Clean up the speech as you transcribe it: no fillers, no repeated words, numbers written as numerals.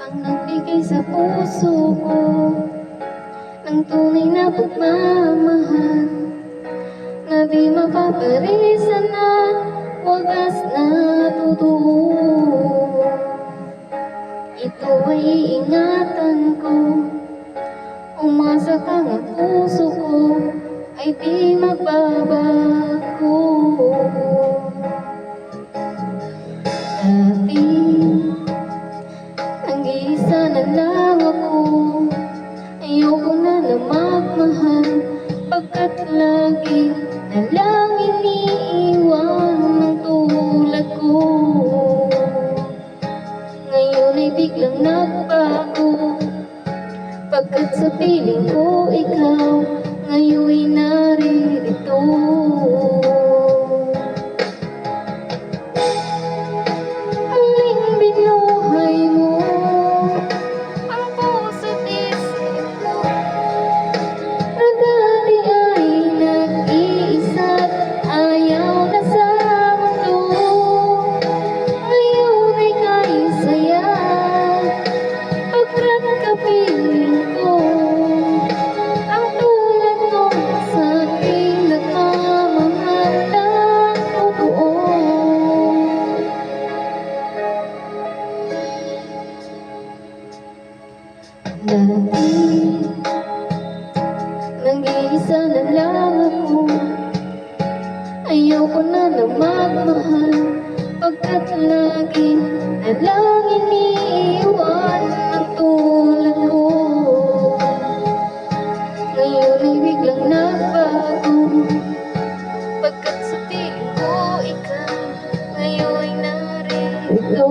ang nagbigay sa puso ko ng tunay na pagmamahal na di mapaparisan na wagas na totoo. Ito ay iingatan ko, umasa ka ng puso ko ay di magbabago. Dati, nag-iisa na lang ako, ayoko na na magmahal, pagkat lagi na lang iniiwan ng tulad ko. Ngayon ay biglang nagbago, pagkat sa piling ko ikaw ngayon'y naririto. Muling binuhay mo ang puso't isip ko, na dati ay nag-iisa't ayaw na sa mundo. Ngayon ay kaisaya, pagkat kapiling ko ang tulad mo sa aking nagmamahal ng totoo. Dati, nag-iisa na lang ako, ayoko na na magmahal, pagkat lagi na lang iniiwan ang tulad ko. Ngayon ay biglang nagbago, pagkat sa piling ko ikaw ngayon'y naririto.